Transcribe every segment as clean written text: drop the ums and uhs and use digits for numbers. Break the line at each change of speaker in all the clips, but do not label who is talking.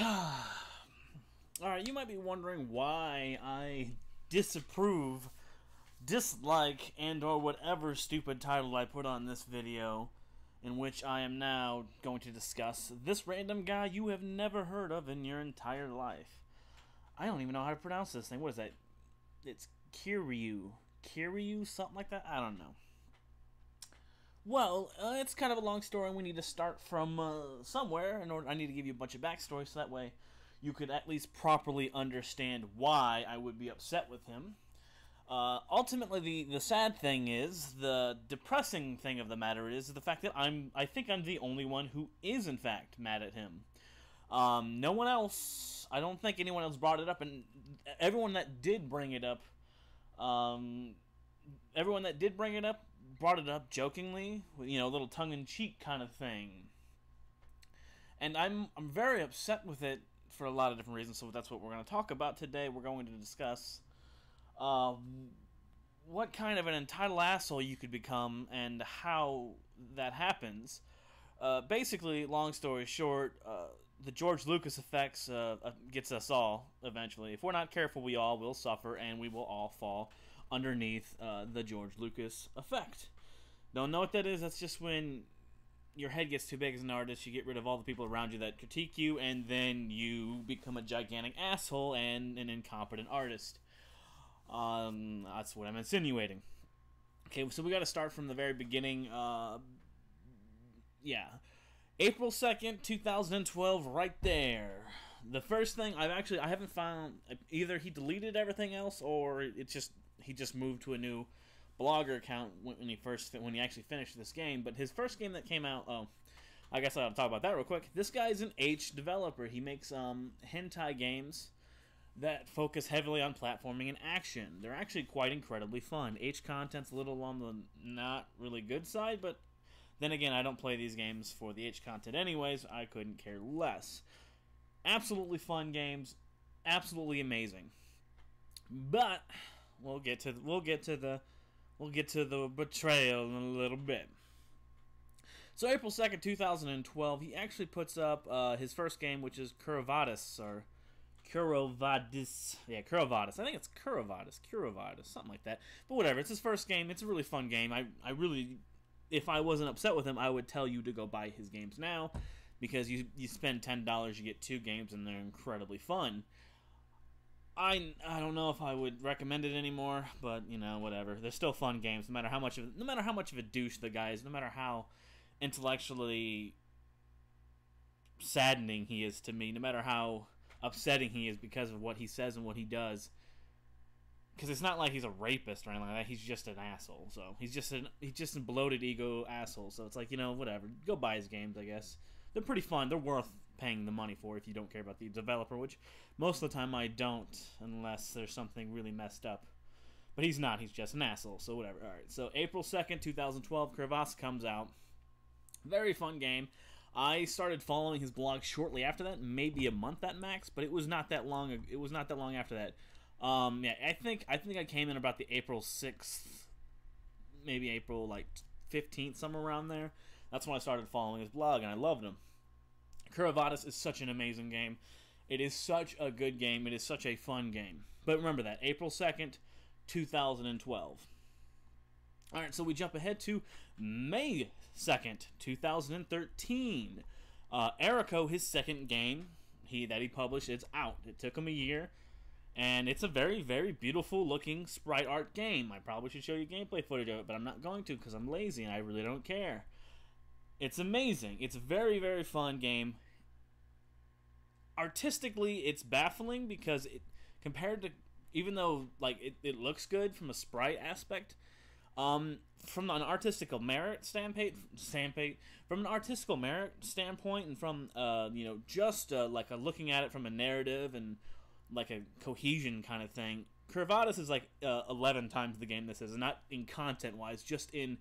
Alright, you might be wondering why I disapprove, dislike, and or whatever stupid title I put on this video, in which I am now going to discuss this random guy you have never heard of in your entire life. I don't even know how to pronounce this thing. What is that? It's Kyrieru. Kyrieru? Something like that? I don't know. Well, it's kind of a long story, and we need to start from somewhere. I need to give you a bunch of backstory, so that way you could at least properly understand why I would be upset with him. Ultimately, the sad thing is, the depressing thing of the matter is the fact that I think I'm the only one who is in fact mad at him. No one else, I don't think anyone else brought it up, and everyone that did bring it up, brought it up jokingly, you know, a little tongue-in-cheek kind of thing. And I'm very upset with it for a lot of different reasons, so that's what we're going to talk about today. We're going to discuss what kind of an entitled asshole you could become and how that happens. Basically, long story short, the George Lucas effects gets us all eventually. If we're not careful, we all will suffer, and we will all fall underneath the George Lucas effect. Don't know what that is. That's just when your head gets too big as an artist, you get rid of all the people around you that critique you, and then you become a gigantic asshole and an incompetent artist. That's what I'm insinuating. Okay, so we got to start from the very beginning. Yeah. April 2nd, 2012, right there. The first thing I haven't found, either he deleted everything else or he just moved to a new blogger account when he actually finished this game. But his first game that came out, I guess I ought to talk about that real quick. This guy's an H developer. He makes hentai games that focus heavily on platforming and action. They're actually quite incredibly fun. H content's a little on the not really good side, but then again, I don't play these games for the H content anyways. I couldn't care less. Absolutely fun games, absolutely amazing. But we'll get to the betrayal in a little bit. So April 2nd, 2012, he actually puts up his first game, which is Kyrieru. Yeah, Kyrieru. I think it's Kyrieru, something like that. But whatever, it's his first game. It's a really fun game. I really, if I wasn't upset with him, I would tell you to go buy his games now, because you spend $10, you get 2 games, and they're incredibly fun. I don't know if I would recommend it anymore, but you know, whatever. They're still fun games, no matter how much of a douche the guy is, no matter how intellectually saddening he is to me, no matter how upsetting he is because of what he says and what he does. Because it's not like he's a rapist or anything like that. He's just an asshole. So he's just a bloated ego asshole. So it's like, you know, whatever. Go buy his games, I guess. They're pretty fun. They're worth paying the money for if you don't care about the developer, which most of the time I don't, unless there's something really messed up. But he's not. He's just an asshole. So whatever. All right. So April 2nd, 2012, Kyrieru comes out. Very fun game. I started following his blog shortly after that, maybe a month at max, but it was not that long. It was not that long after that. Yeah, I think I came in about the April 6th, maybe April like 15th, somewhere around there. That's when I started following his blog, and I loved him. Kyrieru is such an amazing game. It is such a good game. It is such a fun game. But remember that, April 2nd, 2012. Alright, so we jump ahead to May 2nd, 2013. Erico, his second game that he published, it's out. It took him a year, and it's a very, very beautiful looking sprite art game. I probably should show you gameplay footage of it, but I'm not going to because I'm lazy and I really don't care. It's amazing. It's a very, very fun game. Artistically, it's baffling because compared to, even though like it looks good from a sprite aspect, from an artistical merit standpoint, and from you know, just like looking at it from a narrative and like a cohesion kind of thing, Kyrieru is like 11 times the game this is, and not in content wise, just in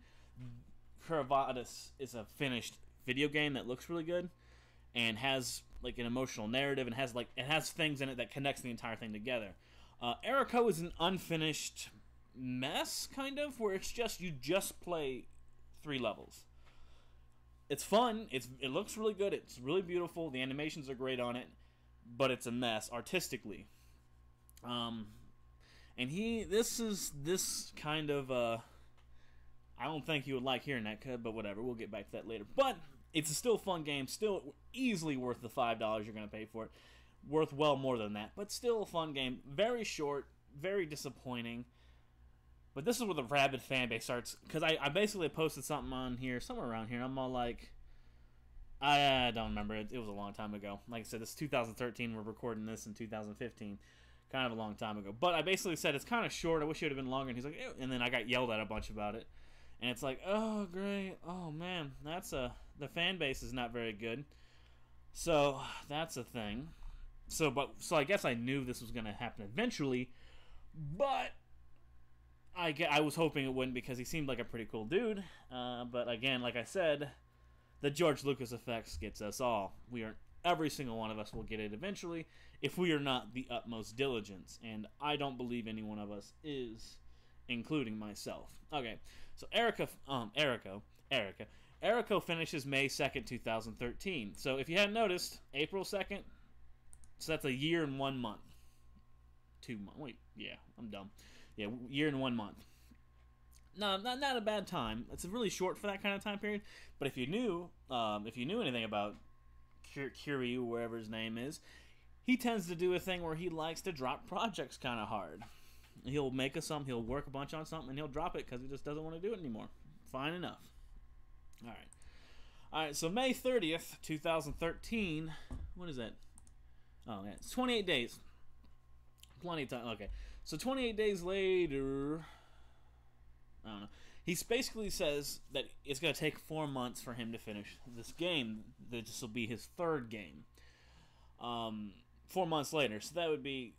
Kyrieru is a finished video game that looks really good and has like an emotional narrative and has things in it that connects the entire thing together. Erico is an unfinished mess, kind of, where it's just you just play 3 levels. It's fun. It looks really good. It's really beautiful. The animations are great on it. but it's a mess artistically. And this kind of I don't think you would like hearing that, but whatever, we'll get back to that later. But it's a still fun game, still easily worth the $5 you're going to pay for it. Worth well more than that, but still a fun game. Very short, very disappointing. But this is where the rabid fan base starts, because I basically posted something on here, somewhere around here. I'm all like, I don't remember. It was a long time ago. Like I said, this is 2013. We're recording this in 2015. Kind of a long time ago. But I basically said, it's kind of short. I wish it would have been longer. And he's like, ew. And then I got yelled at a bunch about it. And it's like, oh, great. Oh, man. The fan base is not very good. So, that's a thing. So I guess I knew this was going to happen eventually. But I was hoping it wouldn't, because he seemed like a pretty cool dude. But again, like I said, the George Lucas effects gets us all. Every single one of us will get it eventually, if we are not the utmost diligence. And I don't believe any one of us is, including myself. Okay, so Eriko finishes May 2nd, 2013. So if you hadn't noticed, April 2nd, so that's a year and 1 month. 2 months. Wait, yeah, I'm dumb. Yeah, year and 1 month. No, not a bad time. It's really short for that kind of time period. But if you knew anything about Kyrieru, wherever his name is, he tends to do a thing where he likes to drop projects kind of hard. He'll make us something, he'll work a bunch on something, and he'll drop it because he just doesn't want to do it anymore. Fine enough. Alright, so May 30th, 2013, what is that? Oh, yeah, it's 28 days. Plenty of time. Okay, so 28 days later, I don't know. He basically says that it's going to take 4 months for him to finish this game. This will be his third game. 4 months later, so that would be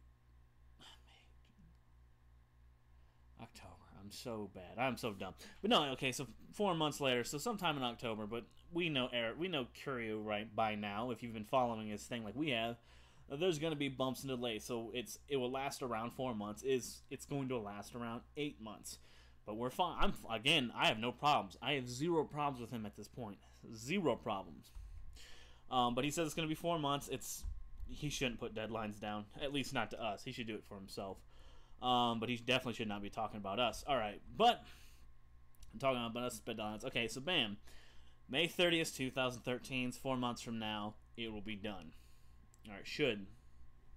October. I'm so bad. I'm so dumb. But no, okay, so 4 months later, so sometime in October. But we know Kyrieru right by now. If you've been following his thing like we have, there's going to be bumps and delays. So it will last around 4 months. It's going to last around 8 months. But we're fine. I have no problems. I have zero problems with him at this point. Zero problems. But he says it's going to be 4 months. He shouldn't put deadlines down. At least not to us. He should do it for himself. But he definitely should not be talking about us. All right. But I'm talking about us deadlines. Okay, so bam. May 30th, 2013. 4 months from now, it will be done. All right, should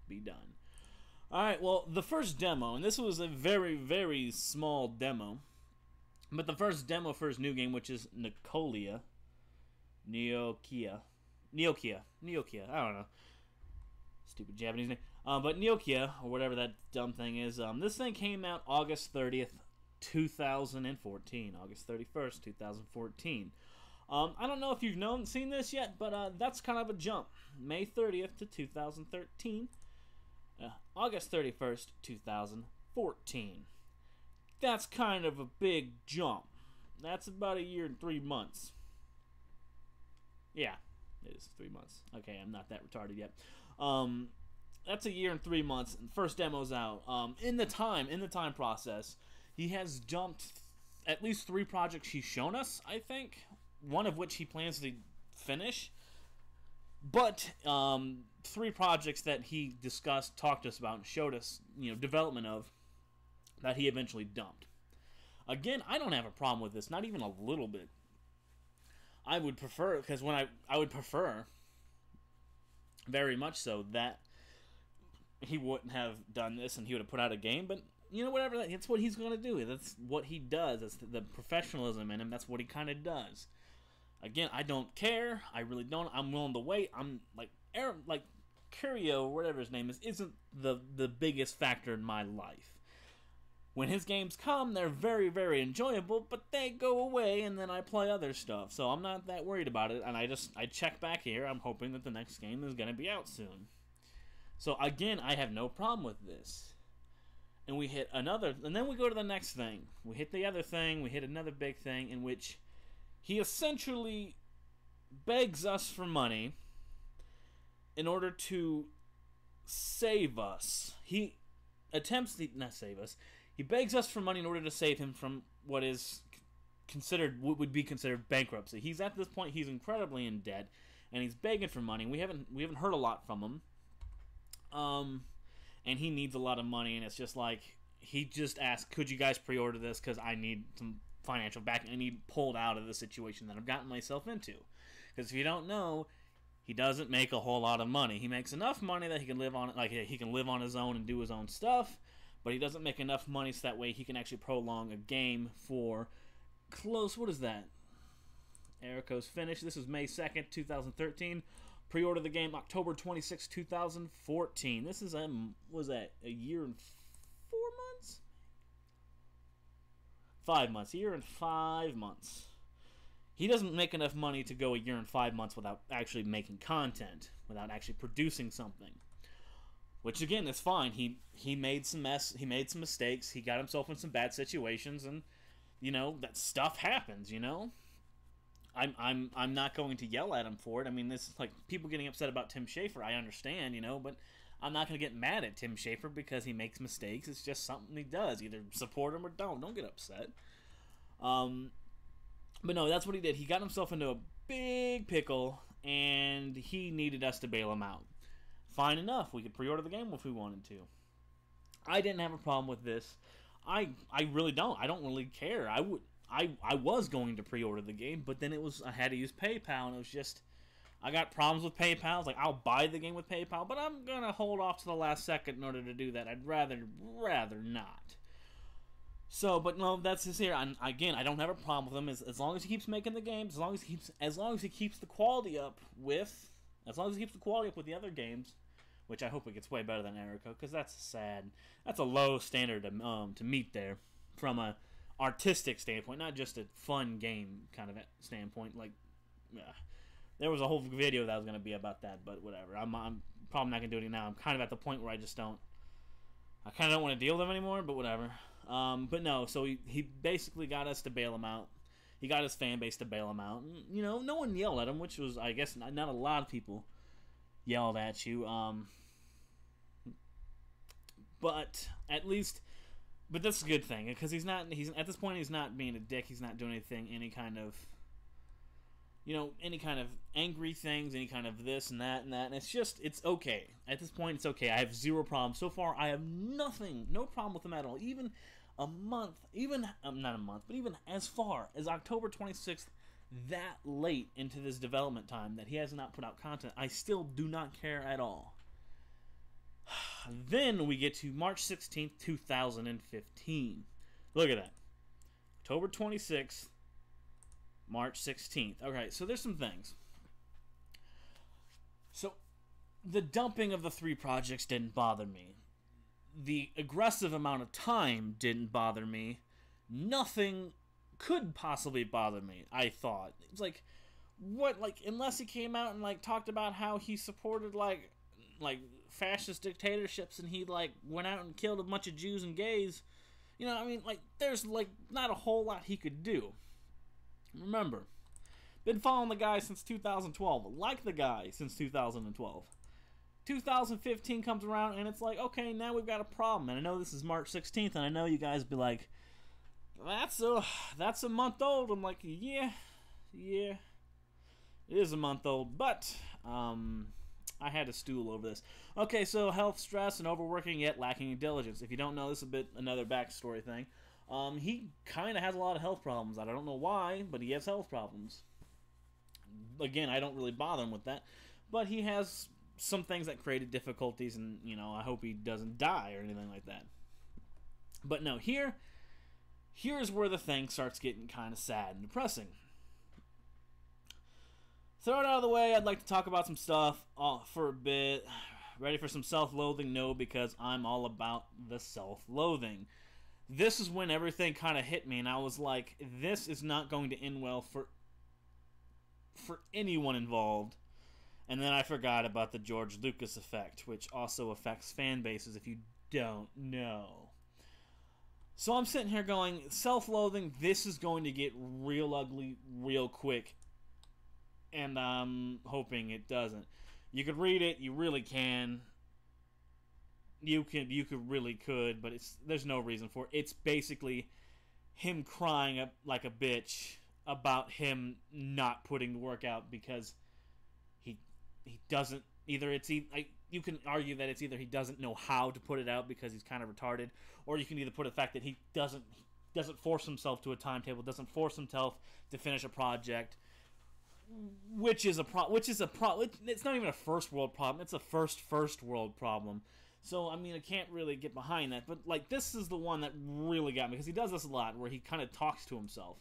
be done. Alright, well, the first demo, and this was a very, very small demo, but the first demo for his new game, which is Neokia, I don't know, stupid Japanese name, but Neokia, or whatever that dumb thing is, this thing came out August 30th, 2014, August 31st, 2014. I don't know if you've seen this yet, but that's kind of a jump. May 30th to 2013. August 31st, 2014. That's kind of a big jump. That's about a year and 3 months. Yeah, it is 3 months. Okay, I'm not that retarded yet. That's a year and 3 months. And first demo's out. In the time process, he has dumped at least 3 projects he's shown us, I think. One of which he plans to finish. But 3 projects that he talked to us about, and showed us, development of, that he eventually dumped. Again, I don't have a problem with this, not even a little bit. I would prefer, because I would prefer, very much so, that he wouldn't have done this and he would have put out a game, but whatever, that's what he's going to do. That's what he does. That's the professionalism in him. That's what he kind of does. Again, I don't care. I really don't. I'm willing to wait. I'm like Kyrieru, or whatever his name is, isn't the biggest factor in my life. When his games come, they're very, very enjoyable, but they go away, and then I play other stuff. So I'm not that worried about it, and I check back here. I'm hoping that the next game is going to be out soon. So again, I have no problem with this. And we hit another, and then we go to the next thing. We hit the other thing. We hit another big thing in which he essentially begs us for money in order to save us. He attempts to not save us. He begs us for money in order to save him from what would be considered bankruptcy. He's at this point, he's incredibly in debt, and he's begging for money. We haven't heard a lot from him. And he needs a lot of money, and it's just like, he just asked, could you guys pre-order this, because I need some financial backing. I need pulled out of the situation that I've gotten myself into. Because if you don't know, he doesn't make a whole lot of money. He makes enough money that he can live on, like he can live on his own and do his own stuff, but he doesn't make enough money so that way he can actually prolong a game for close. What is that? Eriko's finished. This is May 2nd, 2013. Pre-order the game October 26, 2014. This is was that a year and 4 months? 5 months. A year and 5 months. He doesn't make enough money to go a year and 5 months without actually making content, without actually producing something. Which again is fine. He made some mistakes. He got himself in some bad situations, and that stuff happens. I'm not going to yell at him for it. I mean, this is like people getting upset about Tim Schafer. I understand, but I'm not going to get mad at Tim Schafer because he makes mistakes. It's just something he does. Either support him or don't. Don't get upset. But no, that's what he did. He got himself into a big pickle, and he needed us to bail him out. Fine enough. We could pre-order the game if we wanted to. I didn't have a problem with this. I really don't. I don't really care. I was going to pre-order the game, but then I had to use PayPal, and it was just, I got problems with PayPal. It's like, I'll buy the game with PayPal, but I'm gonna hold off to the last second in order to do that. I'd rather not. So, but no, that's his here. Again, I don't have a problem with him as long as he keeps making the games, as long as he keeps the quality up with the other games, which I hope it gets way better than Eriko, because that's a low standard to meet there from a artistic standpoint, not just a fun game kind of standpoint. Like, there was a whole video that was going to be about that, but whatever. I'm probably not going to do it now. I'm kind of at the point where I kind of don't want to deal with them anymore, but whatever. But no, so he basically got us to bail him out. He got his fan base to bail him out. And, no one yelled at him, which was, I guess, not a lot of people yelled at you. But at least, but that's a good thing, because he's at this point, he's not being a dick. He's not doing any kind of angry things, any kind of this and that, and it's okay. At this point, it's okay. I have zero problems. So far, I have no problem with him at all. Even not a month, but even as far as October 26th, that late into this development time that he has not put out content, I still do not care at all. Then we get to March 16th, 2015. Look at that. October 26th, March 16th. Okay, so there's some things. So, the dumping of the 3 projects didn't bother me. The aggressive amount of time didn't bother me. Nothing could possibly bother me, I thought. It was like, what, like, unless he came out and, like, talked about how he supported, like fascist dictatorships, and he, like, went out and killed a bunch of Jews and gays. I mean, like, there's, like, not a whole lot he could do. Remember, been following the guy since 2012. Like the guy since 2012. 2015 comes around, and it's like, okay, now we've got a problem. And I know this is March 16th, and I know you guys be like, that's a month old. I'm like, yeah, it is a month old, but I had a stool over this. Okay, so health, stress, and overworking, yet lacking in diligence. If you don't know, this is another backstory thing. He kind of has a lot of health problems. I don't know why, but he has health problems. Again, I don't really bother him with that, but he has some things that created difficulties, and, I hope he doesn't die or anything like that. But no, here's where the thing starts getting kind of sad and depressing. Throw it out of the way, I'd like to talk about some stuff for a bit. Ready for some self-loathing? No, because I'm all about the self-loathing. This is when everything kind of hit me, and I was like, this is not going to end well for anyone involved. And then I forgot about the George Lucas effect, which also affects fan bases if you don't know. So I'm sitting here going, self-loathing, this is going to get real ugly real quick. And I'm hoping it doesn't. You could read it, you really can. You really could, but there's no reason for it. It's basically him crying up like a bitch about him not putting the work out because he doesn't. you can argue that it's either he doesn't know how to put it out because he's kind of retarded, or you can either put the fact that he doesn't force himself to a timetable, doesn't force himself to finish a project, which is a problem. It's not even a first world problem. It's a first world problem. So, I mean, I can't really get behind that. But, like, this is the one that really got me, because he does this a lot, where he kind of talks to himself.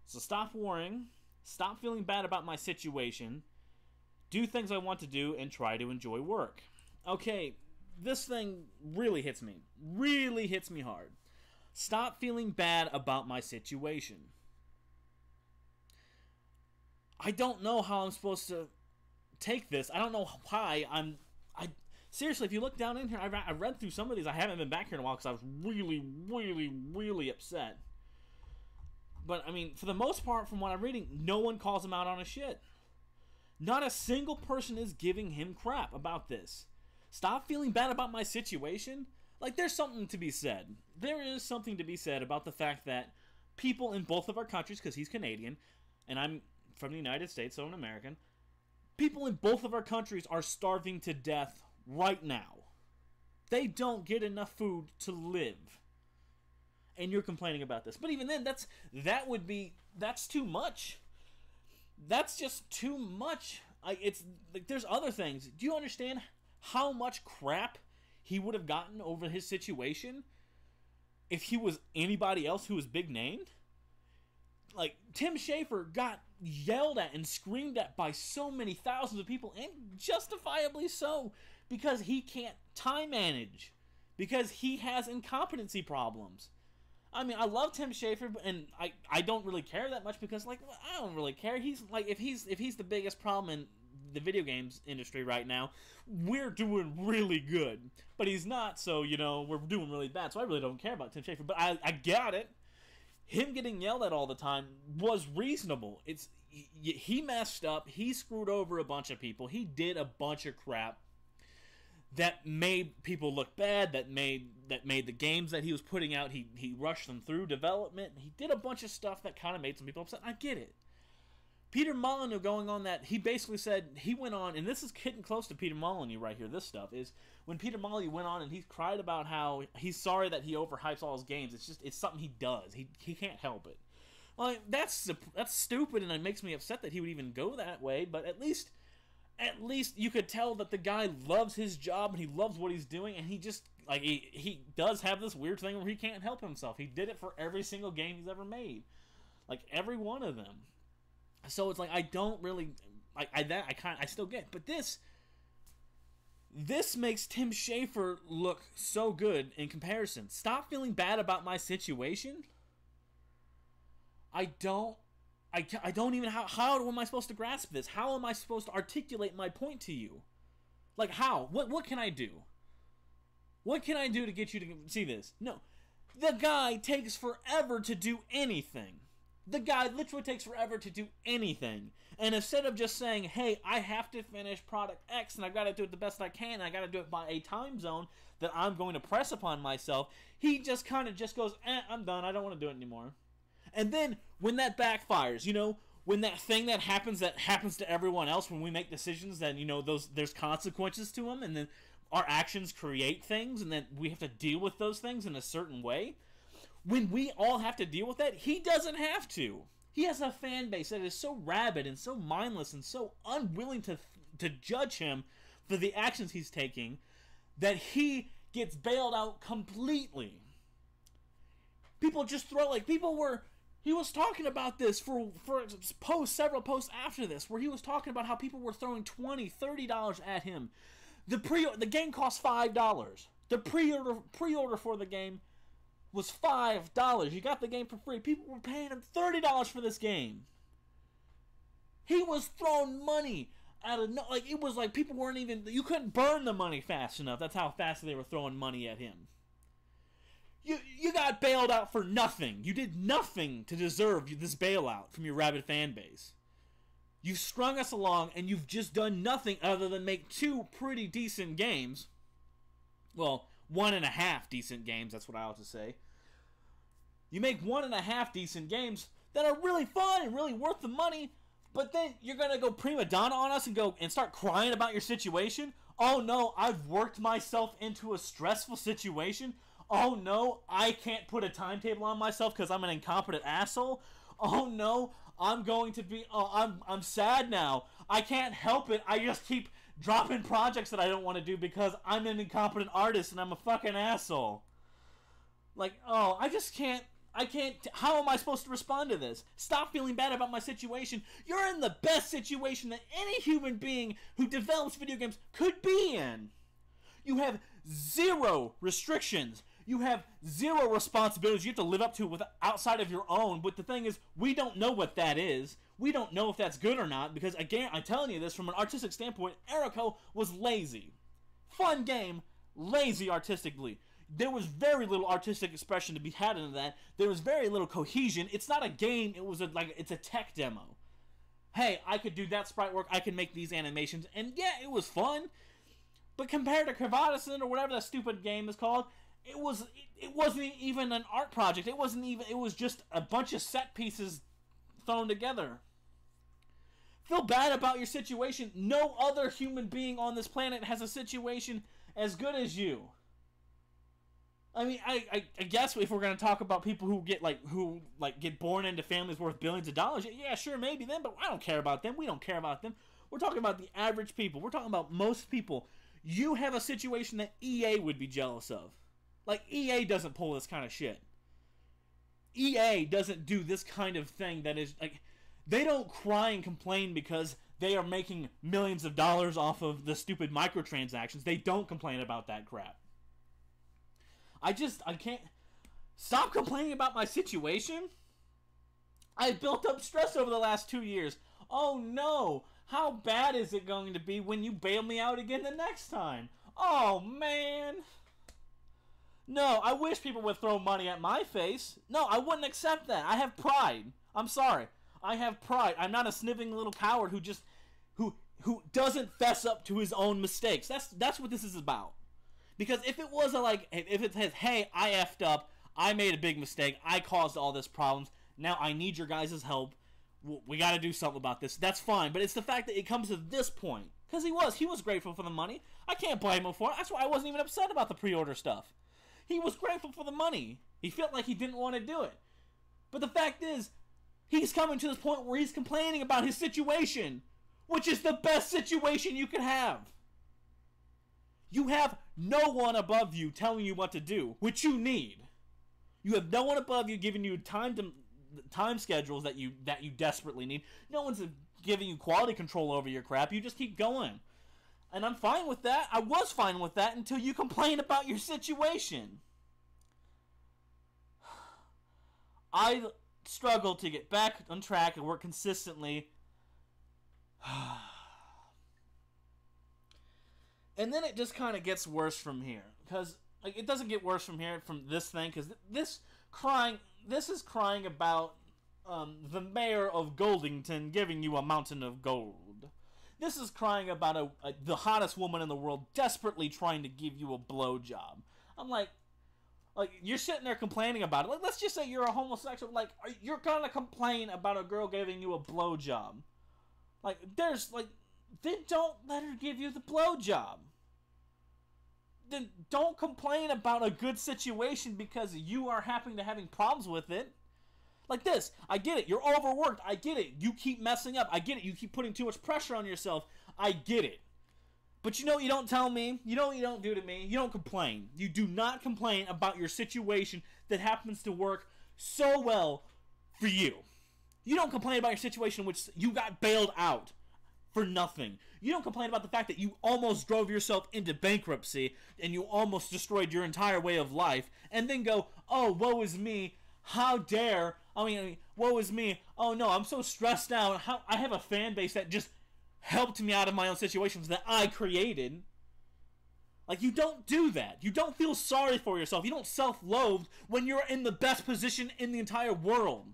So, stop worrying. Stop feeling bad about my situation. Do things I want to do, and try to enjoy work. Okay, this thing really hits me. Really hits me hard. Stop feeling bad about my situation. I don't know how I'm supposed to take this. I don't know why seriously, if you look down in here, I read through some of these. I haven't been back here in a while because I was really, really, really upset. But, I mean, for the most part, from what I'm reading, no one calls him out on his shit. Not a single person is giving him crap about this. Stop feeling bad about my situation. Like, there's something to be said. There is something to be said about the fact that people in both of our countries, because he's Canadian, and I'm from the United States, so I'm an American, people in both of our countries are starving to death right now. They don't get enough food to live. And you're complaining about this. But even then, that's too much. That's just too much. It's like, there's other things. Do you understand how much crap he would have gotten over his situation if he was anybody else who was big named? Like, Tim Schafer got yelled at and screamed at by so many thousands of people, and justifiably so, because he can't time manage, because he has incompetency problems. I mean, I love Tim Schafer, and I don't really care that much, because, like, I don't really care. He's like, if he's the biggest problem in the video games industry right now, we're doing really good. But he's not, so, you know, we're doing really bad. So I really don't care about Tim Schafer. But I got it. Him getting yelled at all the time was reasonable. He messed up. He screwed over a bunch of people. He did a bunch of crap that made people look bad, that made the games that he was putting out, he rushed them through development. He did a bunch of stuff that kind of made some people upset. I get it. Peter Molyneux going on that, he basically said, he went on, and this is getting close to Peter Molyneux right here, this stuff, is when Peter Molyneux went on and he cried about how he's sorry that he overhypes all his games. It's something he does. He can't help it. Like, that's stupid, and it makes me upset that he would even go that way, but at least you could tell that the guy loves his job and he loves what he's doing, and he just, like, he does have this weird thing where he can't help himself. He did it for every single game he's ever made. Like, every one of them. So it's like, I don't really, I still get, but this makes Tim Schafer look so good in comparison. Stop feeling bad about my situation. I don't even, how am I supposed to grasp this? How am I supposed to articulate my point to you? Like, how? What can I do? What can I do to get you to see this? No. The guy takes forever to do anything. The guy literally takes forever to do anything. And instead of just saying, hey, I have to finish product X and I've got to do it the best I can and I got to do it by a time zone that I'm going to press upon myself, he just kind of just goes, I'm done. I don't want to do it anymore. And then when that backfires, you know, when that thing that happens to everyone else, when we make decisions that, you know, there's consequences to them, and then our actions create things, and then we have to deal with those things in a certain way. When we all have to deal with that, he doesn't have to. He has a fan base that is so rabid and so mindless and so unwilling to judge him for the actions he's taking that he gets bailed out completely. People just throw, like, he was talking about this for several posts after this, where he was talking about how people were throwing $20, $30 at him. The game cost $5. The pre-order for the game was $5. You got the game for free. People were paying him $30 for this game. He was throwing money out of it was like people weren't even, you couldn't burn the money fast enough. That's how fast they were throwing money at him. You got bailed out for nothing. You did nothing to deserve this bailout from your rabid fan base. You've strung us along, and you've just done nothing other than make 2 pretty decent games. Well, 1.5 decent games, that's what I ought to say. You make 1.5 decent games that are really fun and really worth the money, but then you're going to go prima donna on us and start crying about your situation? Oh no, I've worked myself into a stressful situation. Oh no, I can't put a timetable on myself because I'm an incompetent asshole. Oh no, I'm going to be. Oh, I'm sad now. I can't help it. I just keep dropping projects that I don't want to do because I'm an incompetent artist and I'm a fucking asshole. Like, oh, I just can't. I can't. How am I supposed to respond to this? Stop feeling bad about my situation. You're in the best situation that any human being who develops video games could be in. You have zero restrictions. You have zero responsibilities you have to live up to with outside of your own. But the thing is, we don't know what that is. We don't know if that's good or not because, again, I'm telling you this from an artistic standpoint, Eriko was lazy. Fun game, lazy artistically. There was very little artistic expression to be had in that. There was very little cohesion. It's not a game. It's a tech demo. Hey, I could do that sprite work. I can make these animations. And yeah, it was fun. But compared to Kyrieru or whatever that stupid game is called, it wasn't even an art project. It was just a bunch of set pieces thrown together. Feel bad about your situation. No other human being on this planet has a situation as good as you. I mean, I guess if we're gonna talk about people who get born into families worth billions of dollars, yeah, sure, maybe them, but I don't care about them. We don't care about them. We're talking about the average people. We're talking about most people. You have a situation that EA would be jealous of. Like, EA doesn't pull this kind of shit. EA doesn't do this kind of thing that is, like, they don't cry and complain because they are making millions of dollars off of the stupid microtransactions. They don't complain about that crap. I can't stop complaining about my situation. I built up stress over the last 2 years. Oh no, how bad is it going to be when you bail me out again the next time? Oh man. No, I wish people would throw money at my face. No, I wouldn't accept that. I have pride. I'm sorry. I have pride. I'm not a sniveling little coward who doesn't fess up to his own mistakes. That's what this is about. Because if it was if it says, hey, I effed up, I made a big mistake, I caused all this problems, now I need your guys' help, we got to do something about this, that's fine. But it's the fact that it comes to this point. Because he was grateful for the money. I can't blame him for it. That's why I wasn't even upset about the pre-order stuff. He was grateful for the money. He felt like he didn't want to do it. But the fact is, he's coming to this point where he's complaining about his situation, which is the best situation you could have. You have no one above you telling you what to do, which you need. You have no one above you giving you time schedules that you desperately need. No one's giving you quality control over your crap. You just keep going. And I'm fine with that. I was fine with that until you complain about your situation. I struggle to get back on track and work consistently. And then it just kind of gets worse from here. Because it doesn't get worse from here, from this thing. Because this is crying about the mayor of Goldington giving you a mountain of gold. This is crying about the hottest woman in the world desperately trying to give you a blowjob. I'm like, you're sitting there complaining about it. Like, let's just say you're a homosexual. Like, you're gonna complain about a girl giving you a blowjob. Like, then don't let her give you the blowjob. Then don't complain about a good situation because you are having problems with it. Like this, I get it. You're overworked. I get it. You keep messing up. I get it. You keep putting too much pressure on yourself. I get it. But you know what you don't tell me? You know what you don't do to me? You don't complain. You do not complain about your situation that happens to work so well for you. You don't complain about your situation in which you got bailed out for nothing. You don't complain about the fact that you almost drove yourself into bankruptcy and you almost destroyed your entire way of life and then go, oh, woe is me. How dare, woe is me. Oh no, I'm so stressed out. I have a fan base that just helped me out of my own situations that I created. Like, you don't do that. You don't feel sorry for yourself. You don't self-loathe when you're in the best position in the entire world.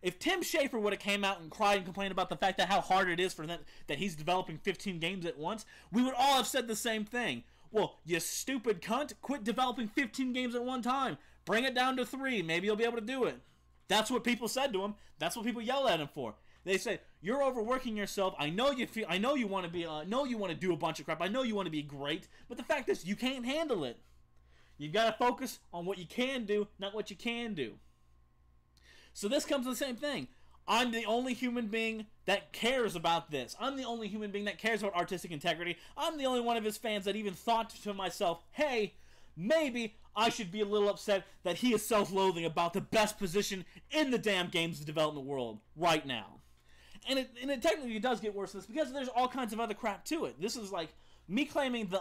If Tim Schafer would have came out and cried and complained about the fact that how hard it is for them, that he's developing 15 games at once, we would all have said the same thing. Well, you stupid cunt, quit developing 15 games at one time. Bring it down to 3. Maybe you'll be able to do it. That's what people said to him. That's what people yell at him for. They say, you're overworking yourself. I know you feel. I know you want to be. Know you want to do a bunch of crap. I know you want to be great. But the fact is, you can't handle it. You've got to focus on what you can do, not what you can do. So this comes to the same thing. I'm the only human being that cares about this. I'm the only human being that cares about artistic integrity. I'm the only one of his fans that even thought to myself, hey, maybe I should be a little upset that he is self-loathing about the best position in the damn games development world right now. And it technically does get worse than this because there's all kinds of other crap to it. This is like me claiming the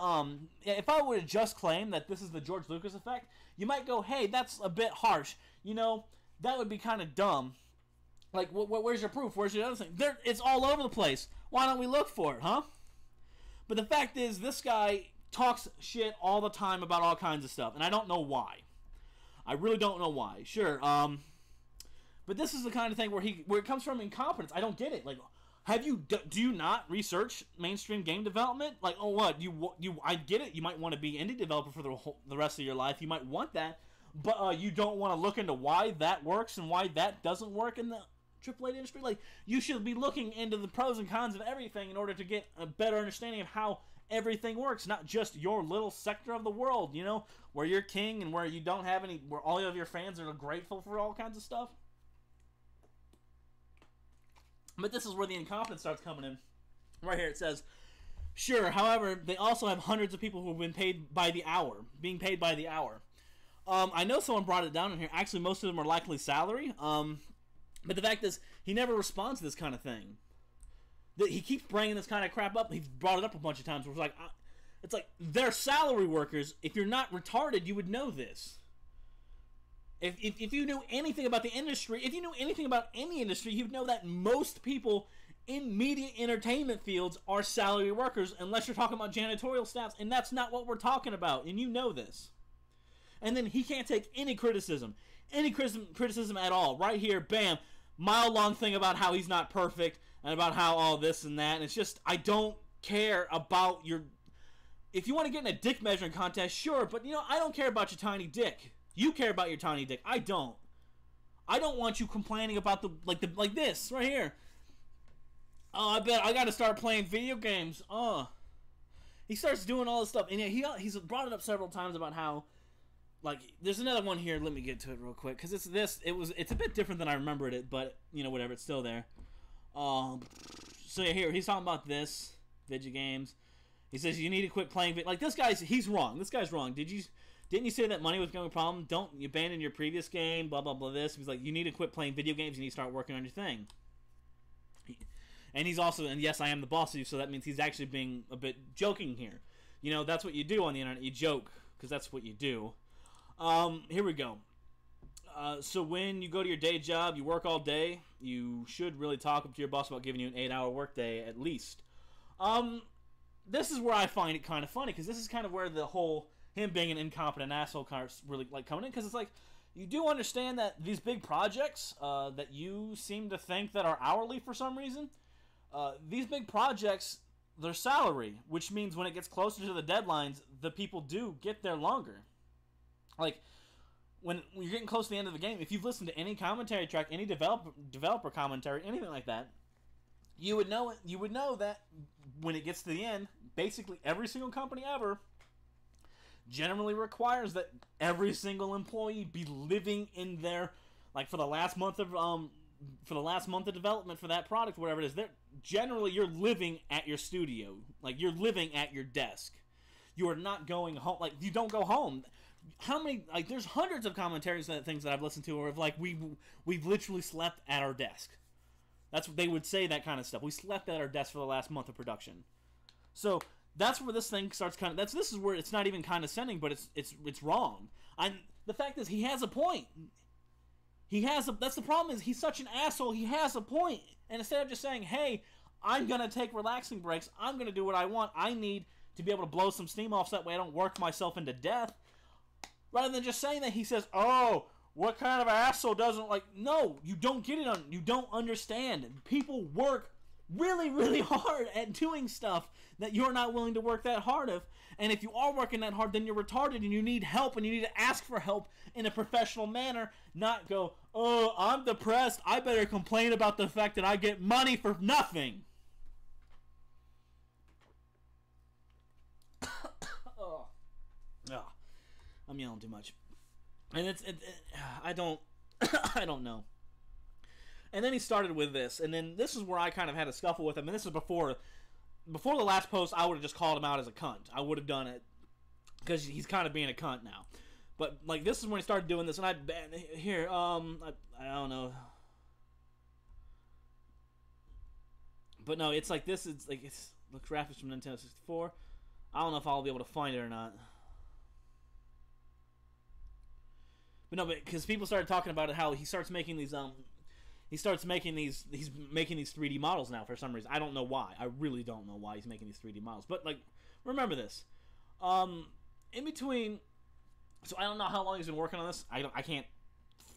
if I were to just claim that this is the George Lucas effect, you might go, hey, that's a bit harsh. You know, that would be kind of dumb. Like, where's your proof? Where's your other thing? It's all over the place. Why don't we look for it, huh? But the fact is, this guy talks shit all the time about all kinds of stuff, and I don't know why. I really don't know why. Sure, but this is the kind of thing where it comes from incompetence. I don't get it. Like, do you not research mainstream game development? Like, oh, what I get it. You might want to be indie developer for the rest of your life. You might want that, but you don't want to look into why that works and why that doesn't work in the AAA industry. Like, you should be looking into the pros and cons of everything in order to get a better understanding of how everything works, not just your little sector of the world, you know, where you're king and where you don't have any, where all of your fans are grateful for all kinds of stuff. But this is where the incompetence starts coming in. Right here it says, sure, however, they also have hundreds of people who have been paid by the hour, being paid by the hour. I know someone brought it down in here. Actually, most of them are likely salary. But the fact is, he never responds to this kind of thing. He keeps bringing this kind of crap up. He's brought it up a bunch of times. Where it's like they're salary workers. If you're not retarded, you would know this. If you knew anything about the industry, if you knew anything about any industry, you'd know that most people in media entertainment fields are salary workers, unless you're talking about janitorial staffs, and that's not what we're talking about, and you know this. And then he can't take any criticism at all. Right here, bam, mile-long thing about how he's not perfect, and about how all this and that, and it's just, I don't care about your... If you want to get in a dick measuring contest, sure, but, you know, I don't care about your tiny dick. You care about your tiny dick. I don't. I don't want you complaining about like this right here. Oh, I bet I got to start playing video games. Oh, he starts doing all this stuff, and he's brought it up several times about how, like, there's another one here. Let me get to it real quick because it's a bit different than I remembered it, but you know, whatever, it's still there. So yeah, here he's talking about this video games. He says you need to quit playing. Like, he's wrong. This guy's wrong. Didn't you say that money was going to be a problem? Don't you abandon your previous game, blah, blah, blah, this. He's like, you need to quit playing video games. You need to start working on your thing. And he's also, and yes, I am the boss of you, so that means he's actually being a bit joking here. You know, that's what you do on the internet. You joke, because that's what you do. Here we go. So when you go to your day job, you work all day, you should really talk up to your boss about giving you an 8-hour workday at least. This is where I find it kind of funny, because this is kind of where the whole... him being an incompetent asshole kind of really like coming in, because it's like, you do understand that these big projects that you seem to think that are hourly for some reason, these big projects, they're salary, which means when it gets closer to the deadlines, the people do get there longer. Like, when you're getting close to the end of the game, if you've listened to any commentary track, any developer commentary, anything like that, you would know that when it gets to the end, basically every single company ever generally requires that every single employee be living in their, like, for the last month of development for that product, whatever it is. Generally, you're living at your studio, like you're living at your desk. You are not going home. Like, you don't go home. How many? Like, there's hundreds of commentaries and things that I've listened to where like we've literally slept at our desk. That's what they would say, that kind of stuff. We slept at our desk for the last month of production. So that's where this thing starts kind of... This is where it's not even condescending, but it's wrong. The fact is, he has a point. That's the problem, is he's such an asshole. He has a point. And instead of just saying, hey, I'm going to take relaxing breaks, I'm going to do what I want, I need to be able to blow some steam off so that way I don't work myself into death. Rather than just saying that, he says, oh, what kind of asshole doesn't like... No, you don't get it. You don't understand. People work really, really hard at doing stuff that you're not willing to work that hard of. And if you are working that hard, then you're retarded and you need help, and you need to ask for help in a professional manner, not go, oh, I'm depressed, I better complain about the fact that I get money for nothing. Oh. I'm yelling too much. And I don't I don't know. And then he started with this, and then this is where I kind of had a scuffle with him, and this is before the last post. I would have just called him out as a cunt. I would have done it, because he's kind of being a cunt now. But, like, this is when he started doing this, and I don't know. But no, it's like this, it's like, it's the graphics from Nintendo 64. I don't know if I'll be able to find it or not. But no, because people started talking about it, how he starts making these, he's making these 3D models now for some reason. I don't know why. I really don't know why he's making these 3D models. But, like, remember this. In between, so I don't know how long he's been working on this. I can't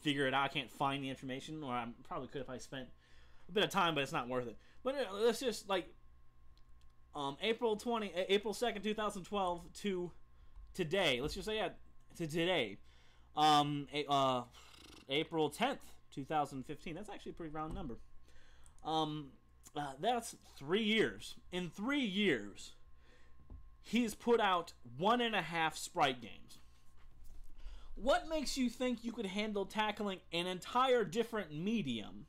figure it out. I can't find the information, or I probably could if I spent a bit of time, but it's not worth it. But let's just, like, April 2nd, 2012 to today. Let's just say, yeah, to today. April 10th, 2015. That's actually a pretty round number. That's 3 years. In 3 years, he's put out 1.5 Sprite games. What makes you think you could handle tackling an entire different medium?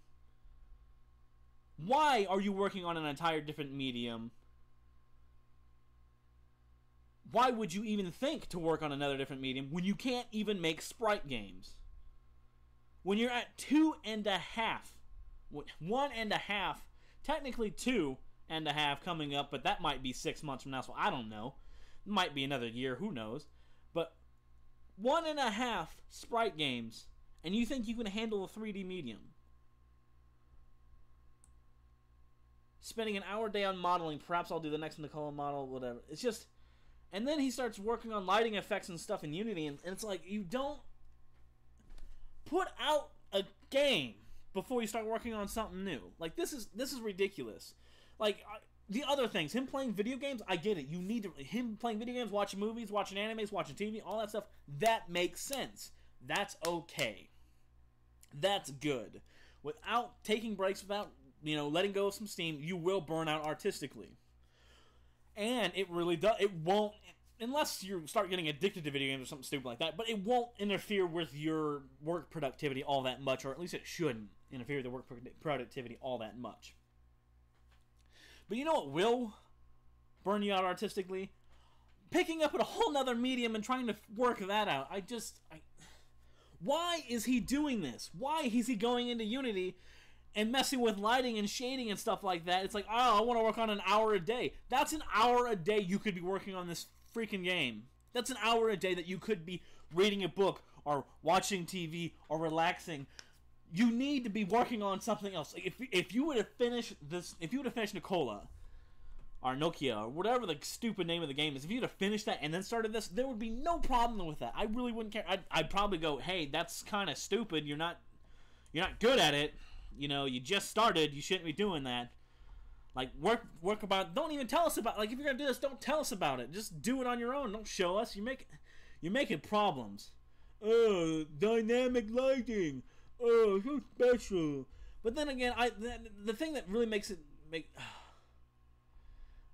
Why are you working on an entire different medium? Why would you even think to work on another different medium when you can't even make Sprite games? When you're at 2.5, 1.5, technically 2.5 coming up, but that might be 6 months from now, so I don't know. It might be another year, who knows. But 1.5 Sprite games, and you think you can handle a 3D medium? Spending an hour a day on modeling, perhaps I'll do the next Nicola model, whatever. It's just... And then he starts working on lighting effects and stuff in Unity, and it's like, you don't put out a game before you start working on something new. Like, this is ridiculous. Like, the other things, him playing video games, I get it. You need to, him playing video games, watching movies, watching animes, watching TV, all that stuff, that makes sense. That's okay. That's good. Without taking breaks, without, letting go of some steam, you will burn out artistically. And it really does. It won't, unless you start getting addicted to video games or something stupid like that, but it won't interfere with your work productivity all that much, or at least it shouldn't interfere with the work productivity all that much. But you know what will burn you out artistically? Picking up a whole nother medium and trying to work that out. Why is he doing this? Why is he going into Unity and messing with lighting and shading and stuff like that? It's like, oh, I want to work on an hour a day. That's an hour a day you could be working on this freaking game. That's an hour a day that you could be reading a book or watching TV or relaxing. You need to be working on something else. Like if you would have finished this, if you would have finished Nicola or Nokia or whatever the stupid name of the game is, if you would have finished that and then started this, there would be no problem with that. I really wouldn't care. I'd probably go, hey, that's kind of stupid. You're not good at it. You just started. You shouldn't be doing that. Like, work about. Don't even tell us about. Like, if you're gonna do this, don't tell us about it. Just do it on your own. Don't show us. You're making problems. Oh, dynamic lighting. Oh, so special. But then again, the thing that really makes it like,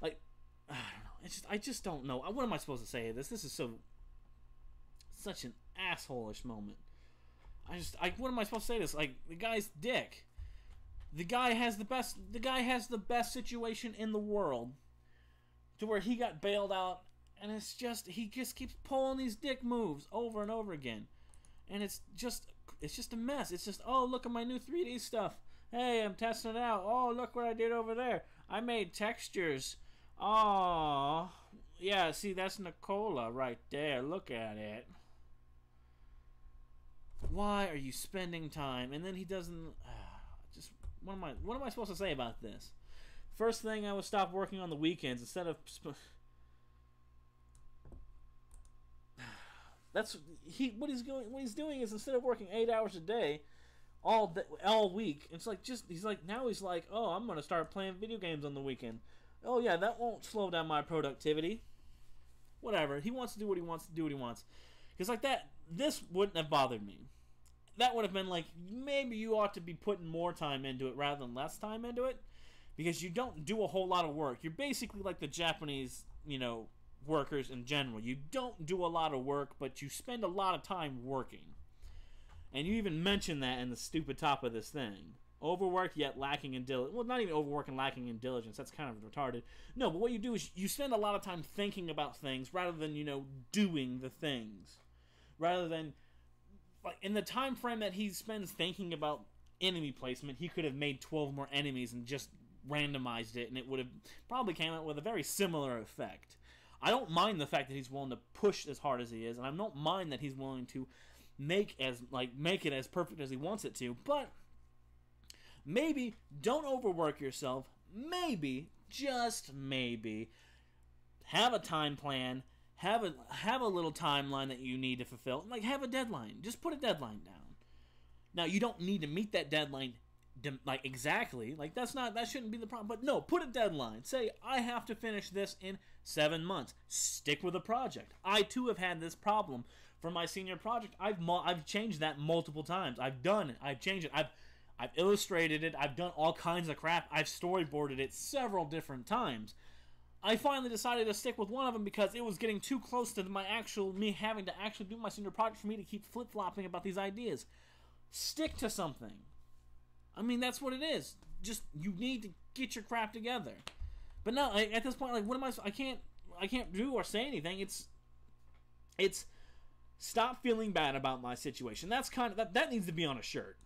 I don't know. I just don't know. What am I supposed to say? This is such an asshole-ish moment. What am I supposed to say? This, like, the guy's dick. The guy has the best situation in the world, to where he got bailed out, and he just keeps pulling these dick moves over and over again, and it's just a mess. It's just, oh, look at my new 3D stuff. Hey, I'm testing it out. Oh, look what I did over there. I made textures. Oh, yeah. See, that's Nicola right there. Look at it. Why are you spending time? And then he doesn't. What am I supposed to say about this? First thing, I would stop working on the weekends instead of. What he's doing is, instead of working 8 hours a day, all week. It's like he's like now he's like, oh, I'm gonna start playing video games on the weekend. Oh yeah, that won't slow down my productivity. Whatever. He wants to do what he wants to do what he wants. Because like that, this wouldn't have bothered me. That would have been like, maybe you ought to be putting more time into it rather than less time into it. Because you don't do a whole lot of work. You're basically like the Japanese, workers in general. You don't do a lot of work, but you spend a lot of time working. And you even mentioned that in the stupid top of this thing. Overworked yet lacking in diligence. Well, not even overworked and lacking in diligence. That's kind of retarded. No, but what you do is you spend a lot of time thinking about things rather than, doing the things. Rather than, like, in the time frame that he spends thinking about enemy placement, he could have made 12 more enemies and just randomized it, and it would have probably came out with a very similar effect. I don't mind the fact that he's willing to push as hard as he is, and I don't mind that he's willing to make it as perfect as he wants it to, but maybe don't overwork yourself. Maybe, just maybe, have a time plan. Have a little timeline that you need to fulfill. Like, have a deadline. Just put a deadline down. Now, you don't need to meet that deadline exactly. Like, that shouldn't be the problem. But no, put a deadline. Say, I have to finish this in 7 months. Stick with the project. I too have had this problem for my senior project. I've changed that multiple times. I've done it. I've changed it. I've illustrated it. I've done all kinds of crap. I've storyboarded it several different times. I finally decided to stick with one of them because it was getting too close to me having to actually do my senior project for me to keep flip-flopping about these ideas. Stick to something. I mean, that's what it is. Just, you need to get your crap together. But no, at this point, like, what am I can't do or say anything. It's stop feeling bad about my situation. That's kind of, that needs to be on a shirt.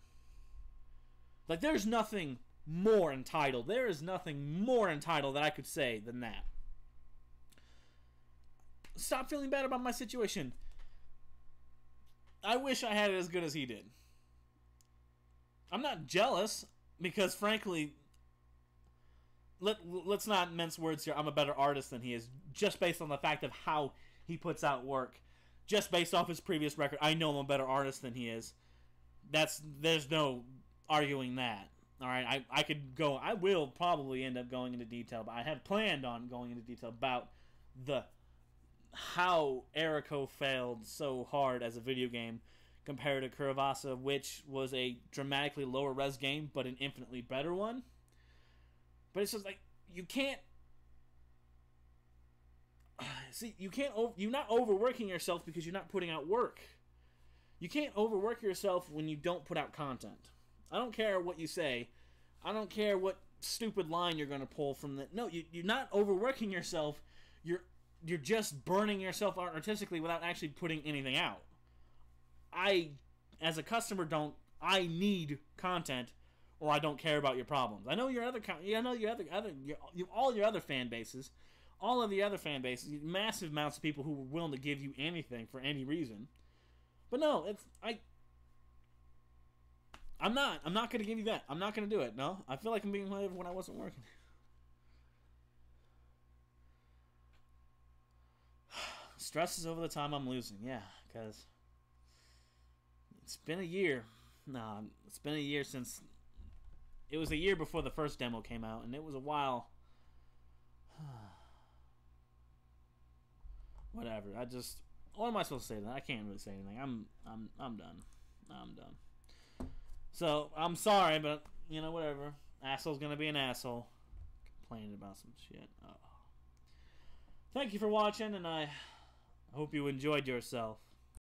Like, there's nothing more entitled. There is nothing more entitled that I could say than that. Stop feeling bad about my situation. I wish I had it as good as he did. I'm not jealous because, frankly, let's not mince words here. I'm a better artist than he is, just based on the fact of how he puts out work. Just based off his previous record, I know I'm a better artist than he is. There's no arguing that. All right, I will probably end up going into detail, but I had planned on going into detail about how Eriko failed so hard as a video game compared to Kyrieru, which was a dramatically lower res game, but an infinitely better one. But it's just like, you can't... See, you're not overworking yourself because you're not putting out work. You can't overwork yourself when you don't put out content. I don't care what you say. I don't care what stupid line you're going to pull from the... No, you're not overworking yourself. You're just burning yourself out artistically without actually putting anything out. As a customer, I need content, or I don't care about your problems. I know all your other fan bases, all of the other fan bases, massive amounts of people who were willing to give you anything for any reason. But no, I'm not going to give you that. I'm not going to do it. No, I feel like I'm being live when I wasn't working. Stress is over the time I'm losing. Yeah, because it's been a year. Nah, it's been a year since... It was a year before the first demo came out, and it was a while. Whatever. What am I supposed to say then? I can't really say anything. I'm done. I'm done. So, I'm sorry, but, whatever. Asshole's gonna be an asshole. Complaining about some shit. Oh. Thank you for watching, and I hope you enjoyed yourself.